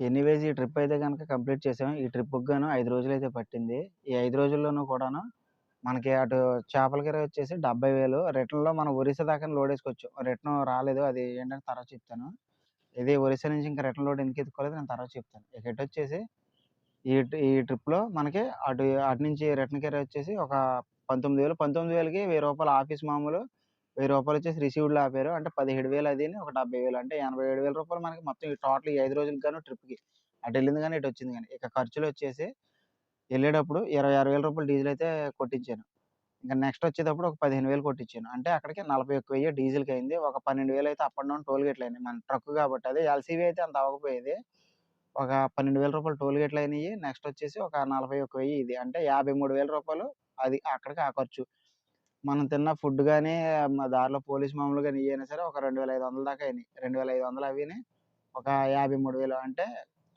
Anyways ఈ trip అయితే గనక కంప్లీట్ చేసాం. ఈ ట్రిప్‌కి గాను 5 రోజులైతే పట్టింది. ఈ 5 రోజుల్లోనూ కూడాను మనకి అటు చేపలకెర వచ్చేసి 70,000 రిటర్న్‌లో మనం ఒరిస్సా దాకానే లోడేసుకోవచ్చు. రిటర్న్ రాలేదు. అది ఏంటంటే తర్వాత చెప్తాను. ఇది ఒరిస్సా నుంచి ఇంకా రిటర్న్ లోడ్ ఎందుకు ఎత్తుకోలేదో నేను తర్వాత చెప్తాను. ఇక ఇటొచ్చేసి ఈ ట్రిప్‌లో మనకి అటు నుంచి రిటర్న్ కెరీ వచ్చేసి ఒక 19,000 19,000కి రూ. 1000 ఆఫీస్ మామూలు. రూ. 1000 వచ్చేసి రిసీవ్డ్‌లో ఆపారు. అంటే 17,000 అదీని ఒక 70,000 అంటే రూ. 87,000 మనకి మొత్తం ఈ టోటల్ ఈ 5 రోజులకి గాను ట్రిప్‌కి. అటెళ్ళింది గాని, ఇటొచ్చింది గాని. ఇక ఖర్చులొచ్చేసి ఎళ్ళేటప్పుడు రూ. 26,000 డీజిల్ అయితే కొట్టించాను. ఇంక నెక్స్ట్ వచ్చేటప్పుడు ఒక 15,000 కొట్టించాను. అంటే అక్కడికి 41,000 డీజిల్‌కయింది. ఒక 12,000 అయితే అప్ అండ్ డౌన్ టోల్ గేట్‌లయినాయి. మన ట్రక్ కాబట్టి. అదే ఎల్‌సీవీ అయితే అంత అవ్వకపోయేది. ఒక రూ. 12,000 టోల్ గేట్‌లయినియి. నెక్స్ట్ వచ్చేసి ఒక 41,000 ఇది. అంటే రూ. 53,000 అది అక్కడికి ఆ ఖర్చు. మనం తిన్న ఫుడ్ గాని, దారిలో పోలీస్ మామూలు గాని ఇయ్యైనా సరే ఒక 2,500 దాకా అయినియి. 2,500 అవిని ఒక 53,000 అంటే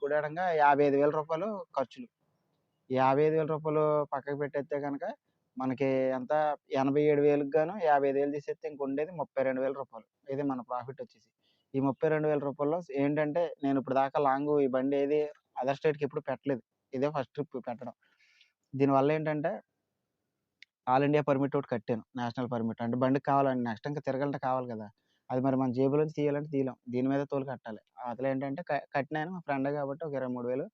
కూడేడంగా రూ. 55,000 ఖర్చులు. ఈ రూ. 55,000 పక్కకు పెట్టేత్తే గనక మనకి ఎంత 87,000కి గాను 55,000 తీసేత్తే ఇంకుండేది రూ. 32,000. ఇది మన ప్రాఫిట్ వచ్చేసి. ఈ రూ. 32,000లో ఏంటంటే నేనిప్పటి దాకా లాంగు ఈ బండి ఏది అదర్ స్టేట్‌కి ఎప్పుడు పెట్టలేదు. ఇదే ఫస్ట్ ట్రిప్ పెట్టడం. దీనివల్ల ఏంటంటే ఆల్ ఇండియా పర్మిట్ ఒకటి కట్టాను. National permit. అంటే బండికి కావాలండి. నెక్స్ట్ ఇంకా తిరగాలంటే కావాలి కదా! అది మరి మన జేబులోంచి తీయాలంటే తీయలేం. దీని మీద తోలు కట్టాలి. అవతలేంటంటే కట్టినాను మా ఫ్రెండే కాబట్టి ఒక 23,000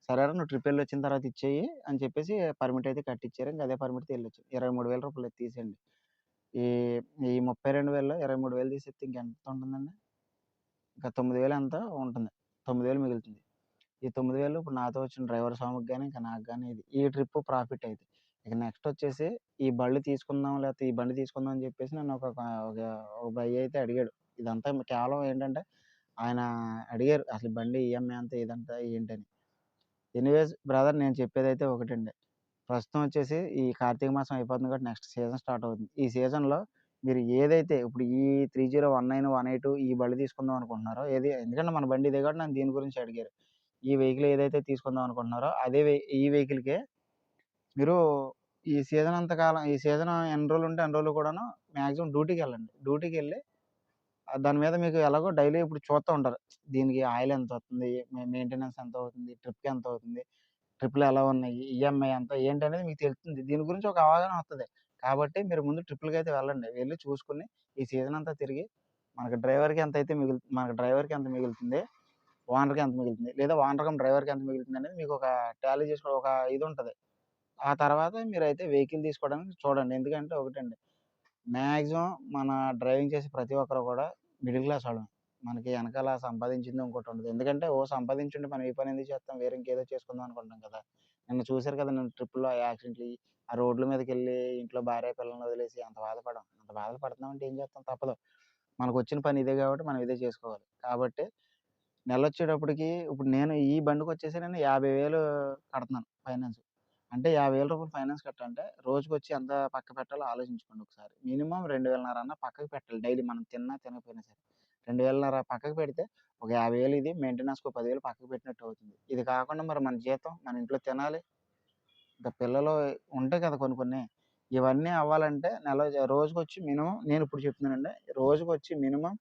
సరేరా నువ్వు ట్రిప్ ఎళ్ళొచ్చిన తర్వాత ఇచ్చేయి అని చెప్పేసి పర్మిట్ అయితే కట్టిచ్చారు. ఇంక అదే పర్మిట్‌తో ఎళ్ళొచ్చాను. రూ. 23,000 అయితే తీసేయండి. ఈ ఈ 32,000లో 23,000 తీసేస్తే ఇంకెంత ఉంటుందండి? ఇంకా 9,000 ఎంతో ఉంటుంది. 9,000 మిగులుతుంది. ఈ 9,000 ఇప్పుడు నాతో వచ్చిన డ్రైవర్ స్వామికి గాని, ఇంకా నాకు గాని ఇది. ఈ ట్రిప్ ప్రాఫిట్ అయితే. ఇక నెక్స్ట్ వచ్చేసి ఈ బళ్ళు తీసుకుందాం లేకపోతే ఈ బండి తీసుకుందాం అని చెప్పేసి నన్ను ఒక భయ్యా అయితే అడిగాడు. ఇదంతా కేవలం ఏంటంటే ఆయన అడిగారు. అసలు బండి ఈఎంఐ ఎంత ఇదంతా ఏంటని. ఎనీవేస్ బ్రదర్ నేను చెప్పేదైతే ఒకటండి. ప్రస్తుతం వచ్చేసి ఈ కార్తీక మాసం అయిపోతుంది కాబట్టి నెక్స్ట్ సీజన్ స్టార్ట్ అవుతుంది. ఈ సీజన్‌లో మీరు ఏదైతే ఇప్పుడు ఈ 3019, 182 ఈ బండి తీసుకుందాం అనుకుంటున్నారో ఎందుకంటే మన బండి ఇదే కాబట్టి నన్ను దీని గురించి అడిగారు. ఈ వెహికల్ ఏదైతే తీసుకుందాం అనుకుంటున్నారో అదే ఈ వెహికల్‌కే మీరు ఈ సీజన్ ఎన్ని రోజులుంటే అన్ని రోజులు కూడాను మాక్సిమం డ్యూటీకెళ్ళండి. డ్యూటీకెళ్ళి దాని మీద మీకు ఎలాగో డైలీ ఇప్పుడు చూస్తా ఉంటారు. దీనికి ఆయిల్ ఎంతవుతుంది? మెయింటెనెన్స్ ఎంతవుతుంది? ట్రిప్‌కి ఎంతవుతుంది? ట్రిప్‌లు ఎలా ఉన్నాయి? ఈఎంఐ ఎంత? ఏంటనేది మీకు తెలుస్తుంది. దీని గురించి ఒక అవగాహన వస్తది. కాబట్టి మీరు ముందు ట్రిప్పులకైతే వెళ్ళండి. వెళ్లి చూసుకొని ఈ సీజన్ అంతా తిరిగి మనకి డ్రైవర్‌కి ఎంత మిగులుతుంది? ఓనర్‌కి ఎంత మిగులుతుంది? లేదా ఓనర్ కమ్ డ్రైవర్‌కి ఎంత మిగులుతుందనేది మీకొక టాలీ చేసుకో ఒక ఇదుంటది. ఆ తర్వాత మీరైతే వెహికల్ తీసుకోవడానికి చూడండి. ఎందుకంటే ఒకటండి మాక్సిమం మన డ్రైవింగ్ చేసే ప్రతి ఒక్కరు కూడా మిడిల్ క్లాస్ వాళ్ళమే. మనకి ఎనకాల సంపాదించింది ఇంకోటుండదు. ఎందుకంటే సంపాదించుంటే మనం ఈ పని ఎందుకు చేస్తాం? వేరే ఇంకేదో చేసుకుందాం అనుకుంటాం కదా! నిన్న చూసారు కదా! నేను ట్రిప్‌లో యాక్సిడెంట్‌లయి. ఆ రోడ్ల మీదకెళ్ళి ఇంట్లో భార్య పిల్లల్ని వదిలేసి అంత బాధపడం. అంత బాధలు పడుతున్నామంటే ఏం చేస్తాం తప్పదు. మనకొచ్చిన పని ఇదే కాబట్టి మనం ఇదే చేసుకోవాలి. కాబట్టి నెలొచ్చేటప్పటికి ఇప్పుడు నేను ఈ బండికొచ్చేసి నేను 50,000 కడుతున్నాను ఫైనాన్స్. అంటే రూ. 50,000 ఫైనాన్స్ కట్టాలంటే రోజుకొచ్చి ఎంత పక్క పెట్టాలో ఆలోచించుకోండి ఒకసారి. మినిమమ్ 2,500 అన్నా పక్కకు పెట్టాలి డైలీ మనం తిన్నా తినకపోయినా సరే. 2,500 పక్కకు పెడితే ఒక 50,000 ఇది మెయింటెనెన్స్‌కో 10,000 పక్కకు పెట్టినట్టు అవుతుంది. ఇది కాకుండా మరి మన జీతం మన ఇంట్లో తినాలి. ఇంకా పిల్లలు ఉంటాయి కదా కొన్ని కొన్ని. ఇవన్నీ అవ్వాలంటే రోజుకొచ్చి మినిమమ్ నేనిప్పుడు చెప్తున్నానండి. రోజుకొచ్చి మినిమమ్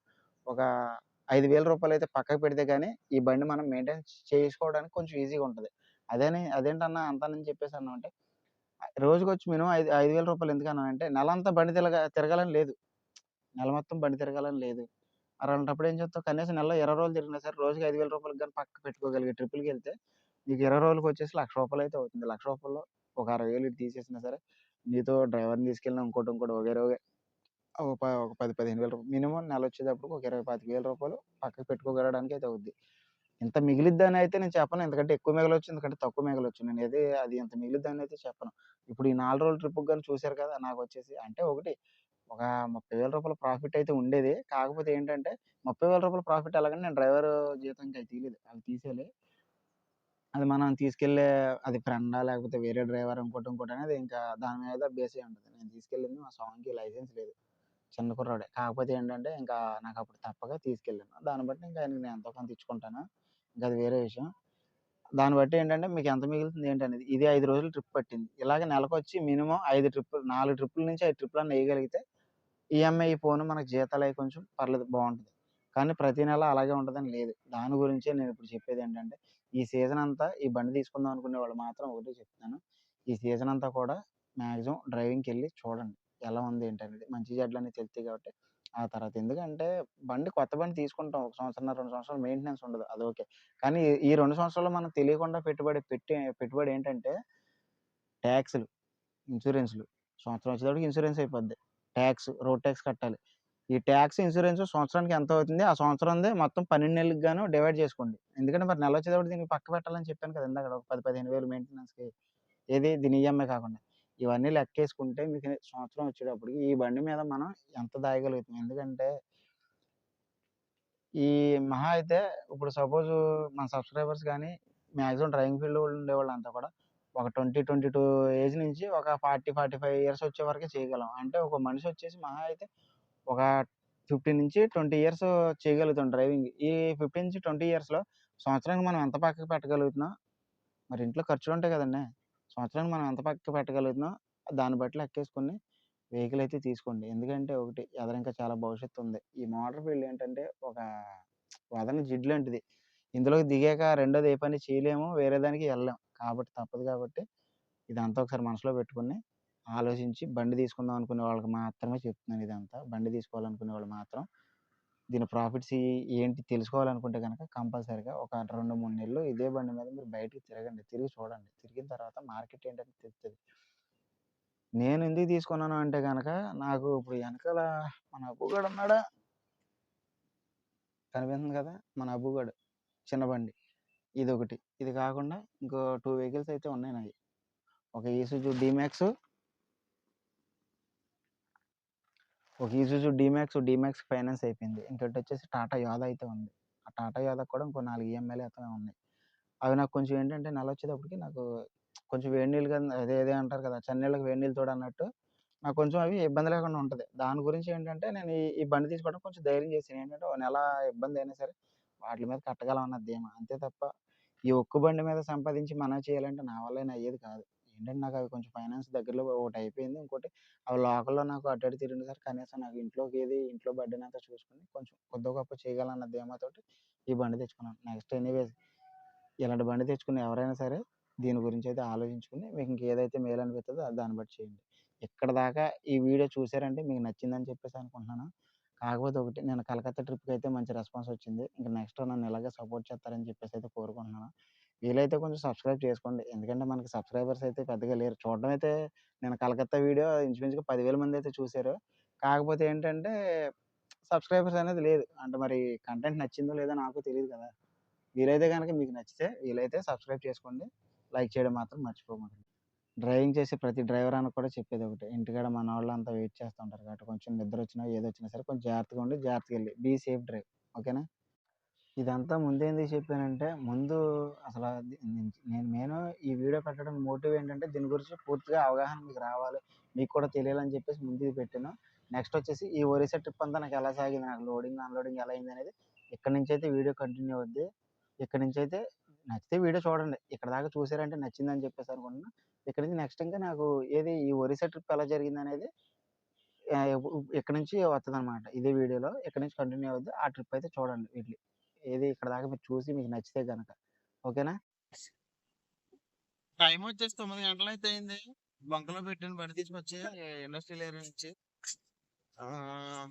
ఒక రూ. 5,000 అయితే పక్కకు పెడితే గాని, ఈ బండి మనం మెయింటైన్ చేసుకోవడానికి కొంచెం ఈజీగా ఉంటది. అదేంటన్నా అంతానని చెప్పేసి అన్నావంటే, రోజుకొచ్చి మినిమమ్ 5,000 ఎందుకన్నానంటే, నెలంతా బండి తిరగాలని లేదు. నెల మొత్తం బండి తిరగాలని లేదు. అలాంటప్పుడు ఏం చేస్తావు కనీసం నెలలో 20 రోజులు తిరిగినా సరే రోజుకి రూ. 5,000 గాని పక్కకు పెట్టుకోగలిగే ట్రిప్పులకెళ్తే, నీకు 20 రోజులకొచ్చేసి రూ. 1,00,000 అయితే అవుతుంది. రూ. 1,00,000లో ఒక 60,000 ఇటు తీసేసినా సరే, నీతో డ్రైవర్‌ని తీసుకెళ్ళినా ఇంకోటి వగైరా ఒక 10, 15,000 మినిమమ్ నెలొచ్చేటప్పటికి ఒక 20, 25,000 పక్కకు పెట్టుకోగలగడానికైతే అవుద్ది. ఇంత మిగిలిద్దనైతే నేను చెప్పను. ఎందుకంటే ఎక్కువ మిగలొచ్చు, ఎందుకంటే తక్కువ మిగలొచ్చు. అది ఇంత మిగిలిద్దనైతే చెప్పను. ఇప్పుడు ఈ 4 రోజుల ట్రిప్‌కి గాని చూసారు కదా! నాకొచ్చేసి అంటే ఒకటి ఒక రూ. 30,000 ప్రాఫిట్ అయితే ఉండేది. కాకపోతే ఏంటంటే రూ. 30,000 ప్రాఫిట్ ఎలాగంటే నేను డ్రైవరు జీతంకి అయి తీయలేదు. అవి తీసేయాలి. అది మనం తీసుకెళ్ళే అది ఫ్రెండా లేకపోతే వేరే డ్రైవర్ ఇంకోటనేది ఇంకా దాని మీద బేస్ అయ్యి ఉంటది. నేను తీసుకెళ్ళింది మా స్వామికి లైసెన్స్ లేదు. చిన్న కుర్రోడే. కాకపోతే ఏంటంటే, ఇంకా నాకప్పుడు తప్పక తీసుకెళ్ళాను. దాన్ని బట్టి ఇంకా ఆయనకి నేను ఎంతో కొంత ఇచ్చుకుంటాను. ఇంక అది వేరే విషయం. దాన్ని బట్టి ఏంటంటే, మీకెంత మిగులుతుంది ఏంటనేది. ఇది 5 రోజులు ట్రిప్ పట్టింది. ఇలాగ నెలకొచ్చి మినిమమ్ 4 ట్రిప్పుల నుంచి 5 ట్రిప్పులన్నా ఎయగలిగితే ఈఎంఐ పోను మనకు జీతాలయి కొంచెం పర్లేదు బావుంటది. కానీ ప్రతి నెల అలాగే ఉంటదని లేదు. దాని గురించే నేనిప్పుడు చెప్పేదేంటంటే, ఈ సీజన్ అంతా ఈ బండి తీసుకుందాం అనుకునేవాళ్ళు మాత్రం ఒకటే చెప్తున్నాను. ఈ సీజన్ అంతా కూడా మాక్సిమం డ్రైవింగ్‌కెళ్ళి చూడండి. ఎలా ఉంది ఏంటనేది. మంచి చెడ్లన్నీ తెలుస్తాయి కాబట్టి, ఆ తర్వాత ఎందుకంటే కొత్త బండి తీసుకుంటాం. 1 సంవత్సరన్నర, 2 సంవత్సరాలు మెయింటెనెన్స్ ఉండదు. అది ఓకే. కానీ ఈ 2 సంవత్సరాల్లో మనం తెలియకుండా పెట్టుబడి ఏంటంటే టాక్స్‌లు, ఇన్స్యూరెన్స్‌లు. సంవత్సరం వచ్చేటప్పటికి ఇన్స్యూరెన్స్ అయిపోద్ది. రోడ్ టాక్స్ కట్టాలి. ఈ టాక్స్, ఇన్స్యూరెన్స్ సంవత్సరానికి ఎంతవుతుంది? ఆ సంవత్సరందే మొత్తం 12 నెలలకి గాను డివైడ్ చేసుకోండి. ఎందుకంటే మరి నెలొచ్చేటప్పటికి దీనికి పక్క పెట్టాలని చెప్పాను కదా! ఇందాకడ ఒక 10, 15,000 మెయింటెనెన్స్‌కి. ఏది దీని ఈఎంఐ కాకుండా. ఇవన్నీ లెక్కేసుకుంటే మీకు సంవత్సరం వచ్చేటప్పటికి ఈ బండి మీద మనం ఎంత దాయగలుగుతాం? ఎందుకంటే ఈ మహా అయితే ఇప్పుడు సపోజు మన సబ్‌స్క్రైబర్స్ గాని మాక్సిమం డ్రైవింగ్ ఫీల్డ్‌లో ఉండేవాళ్ళంతా కూడా ఒక 20, 22 ఏజ్ నుంచి ఒక 40, 45 ఇయర్స్ వచ్చే వరకే చేయగలం. అంటే ఒక మనిషి వచ్చేసి మహా అయితే ఒక 15-20 ఇయర్స్ చేయగలుగుతాం డ్రైవింగ్. ఈ 15-20 ఇయర్స్‌లో సంవత్సరానికి మనం ఎంత పక్కకి పెట్టగలుగుతున్నాం? మరి ఇంట్లో ఖర్చులుంటాయి కదండీ! సంవత్సరానికి మనం ఎంత పక్కకి పెట్టగలుగుతున్నాం? దాన్ని బట్టి లెక్కేసుకొని వెహికల్ అయితే తీసుకోండి. ఎందుకంటే ఒకటి ఎదరింకా చాలా భవిష్యత్తుంది. ఈ మోటార్ ఫీల్డ్ ఏంటంటే ఒక వదలని జిడ్డు లాంటిది. ఇందులోకి దిగాక రెండోది ఏ పని చేయలేము. వేరే దానికి ఎళ్ళలేం. కాబట్టి తప్పదు కాబట్టి ఇదంతా ఒకసారి మనసులో పెట్టుకొని ఆలోచించి బండి తీసుకుందాం అనుకునే వాళ్ళకి మాత్రమే చెప్తున్నాను ఇదంతా. బండి తీసుకోవాలనుకునే వాళ్ళు మాత్రం దీని ప్రాఫిట్స్ ఏంటి తెలుసుకోవాలనుకుంటే గనక కంపల్సరీగా ఒక 2, 3 నెలలు ఇదే బండి మీద మీరు బయటికి తిరగండి. తిరిగి చూడండి. తిరిగిన తర్వాత మార్కెట్ ఏంటని తెలుస్తది. నేను ఎందుకు తీసుకున్నాను అంటే గనక నాకు ఇప్పుడు ఎనకాల మన అబ్బుగాడున్నాడా? కనిపిస్తుంది కదా! మన అబ్బుగాడు. చిన్న బండి. ఇదొకటి. ఇది కాకుండా ఇంకో 2 వెహికల్స్ అయితే ఉన్నాయి నాయి. ఒక డీమాక్స్ ఫైనాన్స్ అయిపోయింది. ఇంకోటొచ్చేసి టాటా యోధ అయితే ఉంది. ఆ టాటా యోధకి కూడా ఇంకో 4 ఈఎంఐలు ఎంతనో ఉన్నాయి. అవి నాకు కొంచెం ఏంటంటే నెలొచ్చేటప్పటికి నాకు కొంచెం వేడి నీళ్ళు కింద అదే అంటారు కదా! చన్నీళ్ళకి వేడి నీళ్ళు తోడన్నట్టు నాకు కొంచెం అవి ఇబ్బంది లేకుండా ఉంటది. దాని గురించి ఏంటంటే నేను ఈ బండి తీసుకోవడం కొంచెం ధైర్యం చేశాను. ఏంటంటే ఓ నెల ఇబ్బందయినా సరే వాటిల మీద కట్టగలం అన్న ధీమా. అంతే తప్ప ఈ ఒక్క బండి మీద సంపాదించి మనం చేయాలంటే నా వల్ల అయ్యేది కాదు. ఏంటంటే నాకు అవి కొంచెం ఫైనాన్స్ దగ్గరలో ఒకటయిపోయింది. ఇంకోటి అవి లోకల్‌లో నాకు అటు ఇటు తిరిగినా సరే కనీసం నాకు ఇంట్లో బర్డెనంతా చూసుకొని కొంచెం కొద్దో గొప్పో చేయగలనన్న ధీమాతోటి ఈ బండి తెచ్చుకున్నాను. నెక్స్ట్ ఎనీవేస్ ఇలాంటి బండి తెచ్చుకున్న ఎవరైనా సరే దీని గురించయితే ఆలోచించుకొని మీకు ఇంకేదైతే మేలనిపిత్తదో దాన్ని బట్టి చేయండి. ఇక్కడి దాకా ఈ వీడియో చూసారంటే మీకు నచ్చిందని చెప్పేసి అనుకుంటున్నాను. కాకపోతే ఒకటి నేను కలకత్తా ట్రిప్‌కైతే మంచి రెస్పాన్స్ వచ్చింది. ఇంక నెక్స్ట్ నన్ను ఇలాగే సపోర్ట్ చేస్తారని చెప్పేసయితే కోరుకుంటున్నాను. వీలైతే కొంచెం సబ్స్క్రైబ్ చేసుకోండి. ఎందుకంటే మనకి సబ్స్క్రైబర్స్ అయితే పెద్దగా లేరు. చూడడం అయితే నేను కలకత్తా వీడియో ఇంచుమించుగా 10,000 మందయితే చూసారు. కాకపోతే ఏంటంటే సబ్స్క్రైబర్స్ అనేది లేదు. అంటే మరి కంటెంట్ నచ్చిందో లేదో నాకు తెలీదు కదా! వీలైతే గనక మీకు నచ్చితే వీలైతే సబ్స్క్రైబ్ చేసుకోండి. లైక్ చేయడం మాత్రం మర్చిపోమాకండి. డ్రైవింగ్ చేసే ప్రతి డ్రైవర్ అన్నకి కూడా చెప్పేదొకటే. ఇంటికాడ మనోళ్ళంతా వెయిట్ చేస్తా ఉంటారు కాబట్టి కొంచెం నిద్రొచ్చినా, ఏదొచ్చినా సరే కొంచెం జాగ్రత్తగా ఉండి, జాగ్రత్తగెళ్ళి. Be safe drive. ఓకేనా? ఇదంతా ముందెందుకు చెప్పానంటే, ముందు అసల ది నేను ఈ వీడియో పెట్టడం మోటివ్ ఏంటంటే, దీని గురించి పూర్తిగా అవగాహన మీకు రావాలి. మీకు కూడా తెలియాలని చెప్పేసి ముందు ఇది పెట్టాను. నెక్స్టొచ్చేసి ఈ ఒరిస్సా ట్రిప్ అంతా నాకెలా సాగింది, నాకు లోడింగ్, అన్‌లోడింగ్ ఎలా అయిందనేది ఇక్కడి నుంచైతే వీడియో కంటిన్యూ అవుద్ది. ఇక్కడి నుంచైతే నచ్చితే వీడియో చూడండి. ఇక్కడి దాకా చూసారంటే నచ్చిందని చెప్పేసి అనుకుంటున్నా. ఇక్కడి నుంచి నెక్స్ట్ ఇంకా నాకు ఈ ఒరిస్సా ట్రిప్ ఎలా జరిగిందనేది ఇక్కడి నుంచి వత్తదనమాట. ఇదే వీడియోలో ఇక్కడి నుంచి కంటిన్యూ అవుద్ది. ఆ ట్రిప్ అయితే చూడండి వెళ్లి. ఇక్కడి దాకా మీరు చూసి మీకు నచ్చితే గనక. ఓకేనా? టైమొచ్చేసి 9 గంటలయితే అయింది. బంకలో పెట్టాను బండి తీసుకొచ్చి ఇండస్ట్రియల్ ఏరియా నుంచి. ఆహ్,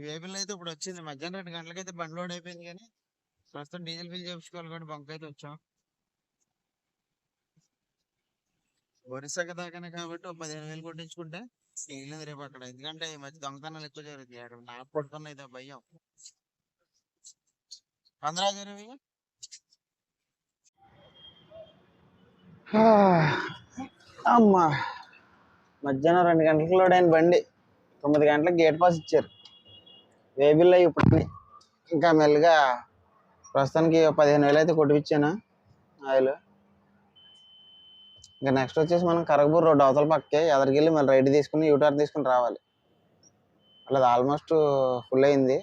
వేపిల్ అయితే ఇప్పుడొచ్చింది. మధ్యాహ్నం 2 గంటలకైతే బండి లోడ్ అయిపోయింది గానీ, ప్రస్తుతం డీజిల్ ఫిల్ చేపించుకోవాలి కాబట్టి బంకైతే వచ్చాం. ఒరిస్సాకి దాకానే కాబట్టి ఓ 15,000 కొట్టించుకుంటే మిగిలింది రేపక్కడ. ఎందుకంటే ఈ మధ్య దొంగతనాలు ఎక్కువ జరుగుతాయి. అక్కడ నాకు పట్టుకున్న ఇదో భయం. 15,000 भैया అమ్మా! మధ్యాహ్నం 2 గంటలకు లోడ్ అయిన బండి. 9 గంటలకు గేట్ పాస్ ఇచ్చారు. వేబిల్ అయి ఇప్పుడు ఇంకా మెల్లిగా ప్రస్తుతానికి 15,000 అయితే కొట్టిపిచ్చాను ఆయిల్. ఇంకా నెక్స్ట్ వచ్చేసి మనం కరగపూర్ రోడ్ అవతల పక్కకే ఎదరికెళ్ళి మళ్ళీ రైట్ తీసుకుని యూటర్న్ తీసుకుని రావాలి. అలా ఆల్మోస్ట్ ఫుల్ అయింది.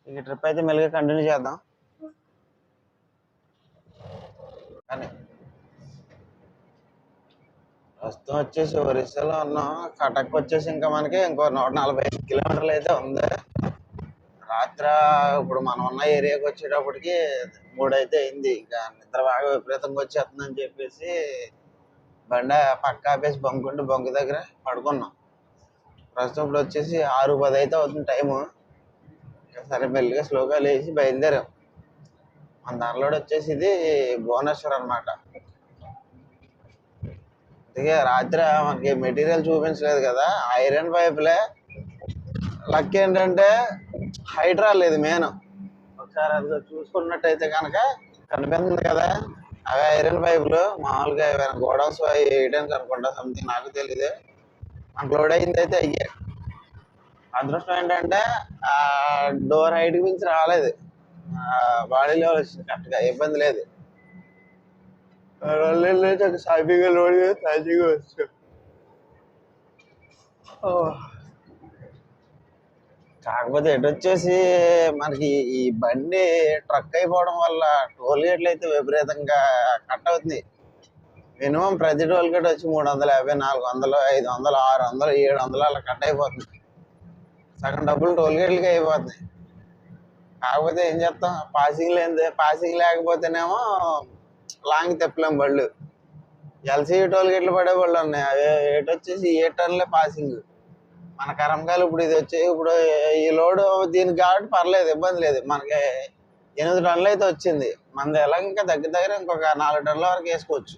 ఈ ట్రిప్ అయితే మెల్లిగా కంటిన్యూ చేద్దాం. కానీ ప్రస్తుతం వచ్చేసి ఒరిస్సాలో ఉన్నాం. కటక్ వచ్చేసి ఇంకా మనకి ఇంకో 145 కిలోమీటర్లు అయితే ఉంది. రాత్రి ఇప్పుడు మనం ఉన్న ఏరియాకి వచ్చేటప్పటికి 3 అయితే అయింది. ఇంకా నిద్ర బాగా విపరీతంగా వచ్చేస్తుందని చెప్పేసి బండి పక్క ఆపేసి బంక్ బంక్ దగ్గర పడుకున్నాం. ప్రస్తుతం ఇప్పుడు వచ్చేసి 6:10 అయితే అవుతుంది టైము. సరే మెల్లిగా స్లోగా లేచి బయలుదేరాం. మన దానిలోడు వచ్చేసి ఇది భువనేశ్వర్ అనమాట. అందుకే రాత్రి మనకి మెటీరియల్ చూపించలేదు కదా, ఐరన్ పైపులే. లక్ ఏంటంటే హైట్ రాలేదు మెయిన్. ఒకసారి అది చూసుకున్నట్టయితే కనుక కనిపిస్తుంది కదా, అవి ఐరన్ పైపులు. మామూలుగా ఏమైనా గోడౌన్స్ వేయడానికి అనుకుంటా, సంథింగ్ నాకు తెలియదు. మనకు లోడ్ అయింది అయితే అయ్యే. అదృష్టం ఏంటంటే ఆ డోర్ హైట్ మించి రాలేదు, బాడీలో వచ్చింది కరెక్ట్గా, ఇబ్బంది లేదు. సాఫీగా లోడ్ చేసి సాఫీగా వచ్చు. కాకపోతే ఎటు వచ్చేసి మనకి ఈ బండి ట్రక్ అయిపోవడం వల్ల టోల్ గేట్లు అయితే విపరీతంగా కట్ అవుతుంది. మినిమం ప్రతి టోల్ గేట్ వచ్చి 350, 400, 500, 600, 700 అలా కట్ అయిపోతుంది. సగం డబ్బులు టోల్ గేట్లకి అయిపోతుంది. కాకపోతే ఏం చేస్తాం, పాసింగ్ లేకపోతేనేమో లాంగ్ తెప్పలేం బళ్ళు. ఎల్సీ టోల్ గేట్లు పడే బళ్ళు ఉన్నాయి, అవి ఎటు వచ్చేసి 7 టన్నులే పాసింగ్. మన కరంకాయలు ఇప్పుడు ఇది వచ్చి ఇప్పుడు ఈ లోడు దీనికి కాబట్టి పర్లేదు, ఇబ్బంది లేదు. మనకి 8 టన్నులు అయితే వచ్చింది. మనది ఎలా ఇంకా దగ్గర ఇంకొక 4 టన్నుల వరకు వేసుకోవచ్చు.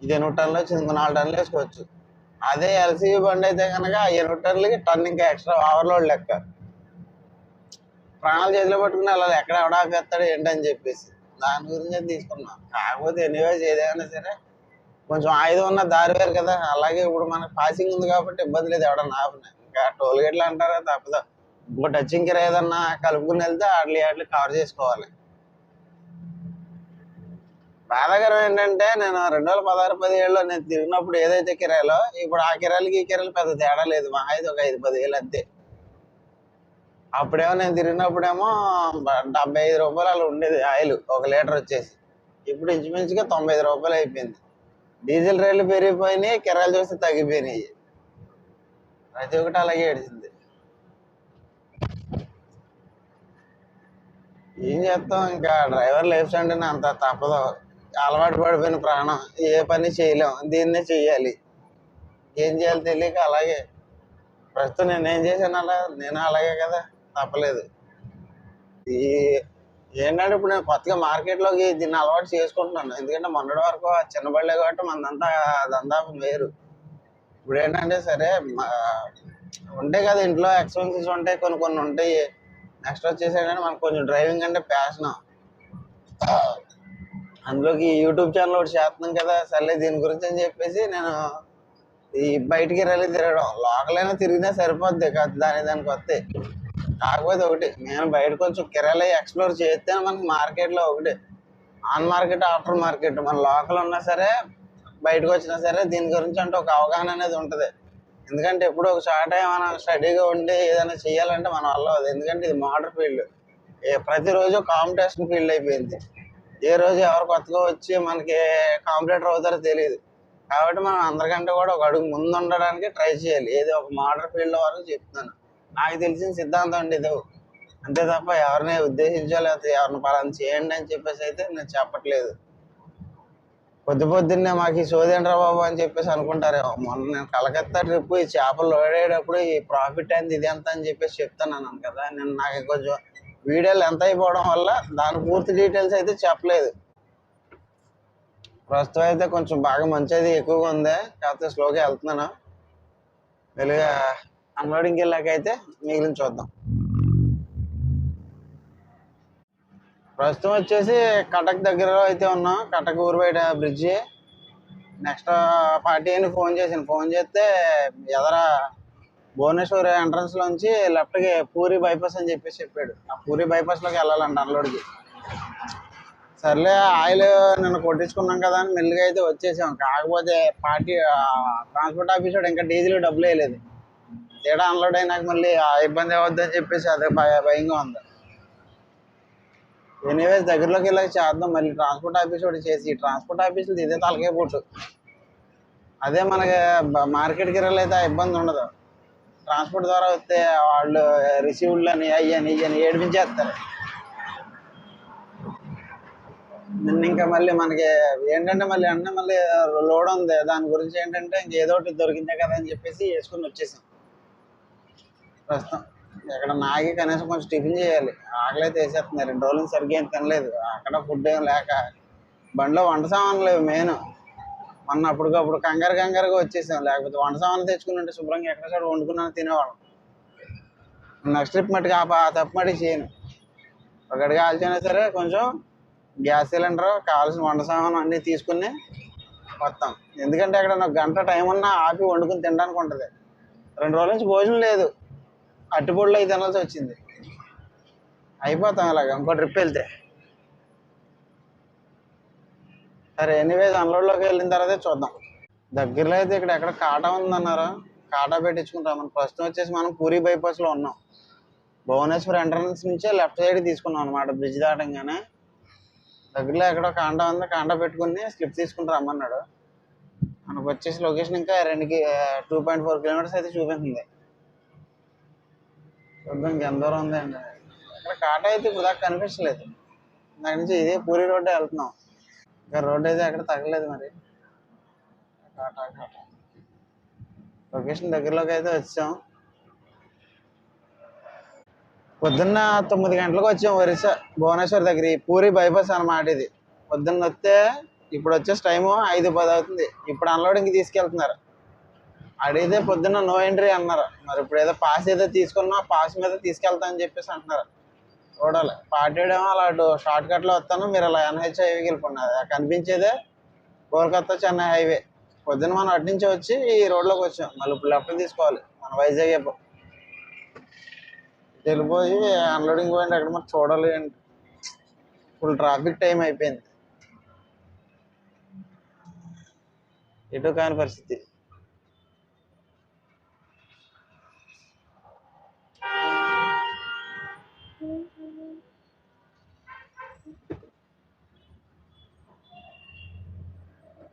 ఇది 8 టన్నులు వచ్చింది, ఇంకో 4 టన్నులు వేసుకోవచ్చు. అదే ఎల్సీ బండి అయితే కనుక 8 టన్నులకి టన్ ఇంకా ఎక్స్ట్రా ఓవర్లోడ్ లెక్క. ప్రాణాలు చేతిలో పట్టుకుని వెళ్ళాలి, ఎక్కడ ఎవడాపేస్తాడు ఏంటని చెప్పేసి దాని గురించి తీసుకున్నాం. కాకపోతే ఎనీవేస్ ఏదైనా సరే కొంచెం ఆయుధం ఉన్న దారి వేరు కదా. అలాగే ఇప్పుడు మనకు పాసింగ్ ఉంది కాబట్టి ఇబ్బంది లేదు, ఎవడన్నా ఆపిన. ఇంకా టోల్ గేట్లు అంటారా తప్పదు. ఇంకో టచింగ్ కిరా ఏదన్నా కలుపుకుని వెళ్తే వాటిని కవర్ చేసుకోవాలి. బాధాకరం ఏంటంటే నేను 2016-17లో నేను తిరిగినప్పుడు ఏదైతే కిరాయిలో, ఇప్పుడు ఆ కిరాయిలకి ఈ కిరాయిలు పెద్ద తేడా లేదు. మా అయితే ఒక 5-10 వేలు అంతే. అప్పుడేమో నేను తిరిగినప్పుడేమో 75 రూపాయలు అలా ఉండేది ఆయిల్ 1 లీటర్ వచ్చేసి. ఇప్పుడు ఇంచుమించుగా 95 రూపాయలు అయిపోయింది. డీజిల్ రేట్లు పెరిగిపోయినాయి, కిరాయిలు చూస్తే తగ్గిపోయినాయి. ప్రతి ఒక్కటి అలాగే ఏడిచింది. ఏం చేస్తాం, ఇంకా డ్రైవర్ లైఫ్ అంటేనే అంత తప్పదు. అలవాటు పడిపోయిన ప్రాణం, ఏ పని చేయలేం, దీన్నే చెయ్యాలి. ఏం చేయాలో తెలియక అలాగే. ప్రస్తుతం నేనేం చేశాను అలా, నేను అలాగే కదా, తప్పలేదు. ఈ ఏంటంటే ఇప్పుడు నేను కొత్తగా మార్కెట్లోకి దీన్ని అలవాటు చేసుకుంటున్నాను. ఎందుకంటే మొన్నటి వరకు చిన్న బళ్ళే కాబట్టి మనదంతా దందా వేరు. ఇప్పుడు ఏంటంటే సరే ఉంటాయి కదా ఇంట్లో ఎక్స్పెన్సెస్ ఉంటాయి, కొన్ని ఉంటాయి. నెక్స్ట్ వచ్చేసి ఏంటంటే మనకు కొంచెం డ్రైవింగ్ అంటే ప్యాషన్. అందులోకి యూట్యూబ్ ఛానల్ ఒకటి చేస్తున్నాం కదా, సర్లే దీని గురించి అని చెప్పేసి నేను ఈ బయటికి తిరగడం. లోకల్ అయినా తిరిగినా సరిపోద్ది కదా, దానికి వస్తే. కాకపోతే ఒకటి, నేను బయట కొంచెం కిరాయిలు ఎక్స్ప్లోర్ చేస్తే మనకి మార్కెట్లో ఒకటి ఆన్ మార్కెట్, ఆఫ్టర్ మార్కెట్. మన లోకల్ ఉన్నా సరే బయటకు వచ్చినా సరే దీని గురించి అంటే ఒక అవగాహన అనేది ఉంటుంది. ఎందుకంటే ఎప్పుడు ఒక చోట మనం స్టడీగా ఉండి ఏదైనా చేయాలంటే మన వల్ల అవ్వదు. ఎందుకంటే ఇది మోడర్న్ ఫీల్డ్, ప్రతిరోజు కాంపిటీషన్ ఫీల్డ్ అయిపోయింది. ఏ రోజు ఎవరు కొత్తగా వచ్చి మనకి కాంపిటేటర్ అవుతారో తెలియదు. కాబట్టి మనం అందరికంటే కూడా ఒక అడుగు ముందు ఉండడానికి ట్రై చేయాలి. ఏది ఒక మోడర్న్ ఫీల్డ్ వరకు చెప్తున్నాను. నాకు తెలిసిన సిద్ధాంతం అండి ఇది. అంతే తప్ప ఎవరిని ఉద్దేశించాలి లేకపోతే ఎవరిని పలానా చేయండి అని చెప్పేసి అయితే నేను చెప్పట్లేదు. పొద్దున్నే మాకు ఈ సోదేంట్రా బాబు అని చెప్పేసి అనుకుంటారేమో. మొన్న నేను కలకత్తా ట్రిప్ ఈ చేపలు లోడేటప్పుడు ఈ ప్రాఫిట్ అయింది ఇది ఎంత అని చెప్పేసి చెప్తున్నాను కదా. నేను నాకు కొంచెం వీడియోలు ఎంత అయిపోవడం వల్ల దాని పూర్తి డీటెయిల్స్ అయితే చెప్పలేదు. ప్రస్తుతం అయితే కొంచెం బాగా మంచిది ఎక్కువగా ఉంది, కాకపోతే స్లోగా వెళ్తున్నాను. వెలుగా అన్లోడింగ్కి వెళ్ళాకైతే మిగిలిన చూద్దాం. ప్రస్తుతం వచ్చేసి కటక్ దగ్గరలో అయితే ఉన్నాం. కటక్ ఊరు బయట బ్రిడ్జి. నెక్స్ట్ పార్టీ అని ఫోన్ చేస్తే ఎదర భువనేశ్వర్ ఎంట్రన్స్ లోంచి లెఫ్ట్కి పూరి బైపాస్ అని చెప్పేసి చెప్పాడు. ఆ పూరి బైపాస్లోకి వెళ్ళాలంట అన్లోడ్కి. సర్లే ఆయిల్ నిన్న కొట్టించుకున్నాం కదా అని మెల్లిగా అయితే వచ్చేసాం. కాకపోతే పార్టీ ట్రాన్స్పోర్ట్ ఆఫీస్ వాడు ఇంకా డీజిల్ డబ్బులు వేయలేదు. తేడా అన్లోడ్ అయినాక మళ్ళీ ఇబ్బంది అవద్దని చెప్పేసి అదే భయంగా ఉంది. ఎనీవేస్ దగ్గరలోకి వెళ్ళాక చేద్దాం. మళ్ళీ ట్రాన్స్పోర్ట్ ఆఫీస్ వాడు చేసి ట్రాన్స్పోర్ట్ ఆఫీసులు ఇదే తలకే పుట్టు. అదే మనకి మార్కెట్ గిరాలు అయితే ఆ ఇబ్బంది ఉండదు. ట్రాన్స్పోర్ట్ ద్వారా వస్తే వాళ్ళు రిసీవ్డ్లు అని అయ్యని ఇయ్యని ఏడిపించేస్తారు. నిన్న ఇంకా మళ్ళీ మనకి ఏంటంటే మళ్ళీ అన్న మళ్ళీ లోడ్ ఉంది. దాని గురించి ఏంటంటే ఇంక ఏదో ఒకటి దొరికిందే కదా అని చెప్పేసి వేసుకుని వచ్చేసాం. ప్రస్తుతం ఎక్కడ నాగి కనీసం కొంచెం టిఫిన్ చేయాలి. ఆకలి అయితే వేసేస్తుంది. 2 రోజుల నుంచి సరిగ్గా ఏం తినలేదు. అక్కడ ఫుడ్ ఏం లేక బండిలో వంట సామాన్లు లేవు మెయిన్. మొన్న అప్పటికప్పుడు కంగారుగా వచ్చేసాం. లేకపోతే వంట సామాన్లు తెచ్చుకుని ఉంటే శుభ్రంగా ఎక్కడ చోట వండుకున్నాను తినేవాళ్ళం. నెక్స్ట్ ట్రిప్ మట్టుకు ఆ తప్పు మటుకు చేయను. ఒకటిగా ఆలోచన సరే కొంచెం గ్యాస్ సిలిండర్ కావాల్సిన వంట సామాను అన్నీ తీసుకుని వస్తాం. ఎందుకంటే అక్కడ నాకు గంట టైం ఉన్నా ఆపి వండుకుని తినడానికి ఉంటుంది. 2 రోజుల నుంచి భోజనం లేదు. అట్టుపొడిలో అవి తినాల్సి వచ్చింది. అయిపోతాం ఇలాగ ఇంకో ట్రిప్ వెళ్తే. సరే ఎనీవేస్ అన్లోడ్లోకి వెళ్ళిన తర్వాతే చూద్దాం. దగ్గరలో అయితే ఇక్కడ ఎక్కడ కాటా ఉందన్నారు. కాటా పెట్టించుకుంటాం. మనం ప్రస్తుతం వచ్చేసి మనం పూరి బైపాస్లో ఉన్నాం. భువనేశ్వర్ ఎంట్రన్స్ నుంచే లెఫ్ట్ సైడ్ తీసుకున్నాం అనమాట. బ్రిడ్జ్ దాటంగానే దగ్గరలో ఎక్కడో కాంటా ఉంది. కాంటా పెట్టుకుని స్లిప్ తీసుకుని రమ్మన్నాడు. మనకు వచ్చేసి లొకేషన్ ఇంకా 2.4 కిలోమీటర్స్ అయితే చూపిస్తుంది. చూద్దాం ఇంకెంత దూరం ఉందండి. ఇక్కడ కాటా అయితే ఇప్పుడు దాకా కనిపించలేదు. దాని నుంచి ఇదే పూరి రోడ్డే వెళ్తున్నాం. ఇంకా రోడ్ అయితే ఎక్కడ తగ్గలేదు మరి. కాటా కాటా లొకేషన్ దగ్గరలోకి అయితే వచ్చాం. పొద్దున్న 9 గంటలకు వచ్చాం ఒరిస్సా భువనేశ్వర్ దగ్గర. ఈ పూరి బైపాస్ అన్నమాట ఇది. పొద్దున్న వస్తే ఇప్పుడు వచ్చేసి టైము 5:10 అవుతుంది. ఇప్పుడు అన్లోడింగ్కి తీసుకెళ్తున్నారు. అడిగితే పొద్దున్న నో ఎంట్రీ అన్నారు. మరి ఇప్పుడు ఏదో పాస్ ఏదో తీసుకున్నా పాస్ మీద తీసుకెళ్తా అని చెప్పేసి అంటున్నారు. చూడాలి. పాటేడేమో అలా అటు షార్ట్ కట్లో వస్తాను, మీరు అలా ఎన్హెచ్ హైవేకి వెళ్ళిపోయినారు. కనిపించేదే కోల్కతా చెన్నై హైవే. పొద్దున్న మనం అటు నుంచి వచ్చి ఈ రోడ్లోకి వచ్చాం. మళ్ళీ ఇప్పుడు లెఫ్ట్ తీసుకోవాలి మన వైజాగ్ వెళ్ళిపోయి అన్లోడింగ్ పాయింట్ ఎక్కడ మరి చూడాలి అంటే ఫుల్ ట్రాఫిక్ టైం అయిపోయింది. ఎటు కాని పరిస్థితి.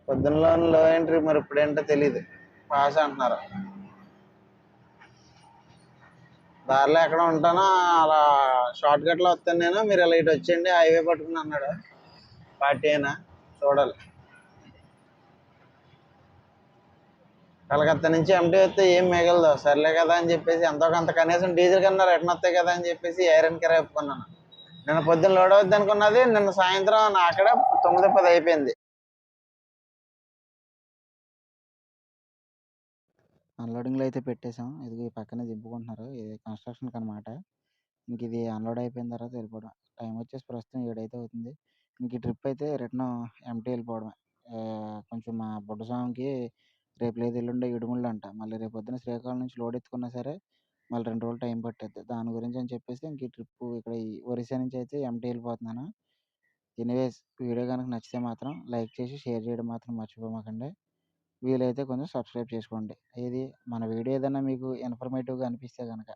పొద్దున్నలో లో ఎంట్రీ మరి ఇప్పుడు ఏంటో తెలీదు. పాస్ అంటున్నారు. దారిలో ఎక్కడ ఉంటానో అలా షార్ట్ కట్లో వస్తాను నేను, మీరు ఇలా ఇటు వచ్చేయండి హైవే పట్టుకుని అన్నాడు. పార్టీ అయినా చూడాలి. కలకత్తా నుంచి ఎంటీ వస్తే ఏం మిగలదు. సర్లే కదా అని చెప్పేసి ఎంతో కొంత కనీసం డీజిల్ కన్నా రిటర్న్ వస్తాయి కదా అని చెప్పేసి ఐరన్ కిరా ఒప్పుకున్నాను. నిన్న పొద్దున్న లోడ్ అవుద్ది అనుకున్నది నిన్న సాయంత్రం అక్కడ 9:10 అయిపోయింది. అన్లోడింగ్లో అయితే పెట్టేసాం. ఇది పక్కనే దింపుకుంటున్నారు. ఇది కన్స్ట్రక్షన్కి అనమాట. ఇంక ఇది అన్లోడ్ అయిపోయిన తర్వాత వెళ్ళిపోవడం. టైం వచ్చేసి ప్రస్తుతం 7 అయితే అవుతుంది. ఇంక ఈ ట్రిప్ అయితే రిటర్న్ ఎంటీ వెళ్ళిపోవడమే. కొంచెం మా బుడ్డ స్వామికి రేపు లేదు ఎల్లుండి ఇడుముళ్ళు అంట. మళ్ళీ రేపు పొద్దున శ్రీకాకుళం నుంచి లోడ్ ఎత్తుకున్నా సరే మళ్ళీ 2 రోజులు టైం పట్టుద్ది. దాని గురించి అని చెప్పేసి ఇంక ఈ ట్రిప్ ఇక్కడ ఈ ఒరిస్సా నుంచి అయితే ఎంటీ వెళ్ళిపోతున్నాను. ఎనీవేస్ వీడియో కనుక నచ్చితే మాత్రం లైక్ చేసి షేర్ చేయడం మాత్రం మర్చిపోమాకండి. వీలైతే కొంచెం సబ్స్క్రైబ్ చేసుకోండి. ఇది మన వీడియో ఏదైనా మీకు ఇన్ఫర్మేటివ్గా అనిపిస్తే కనుక.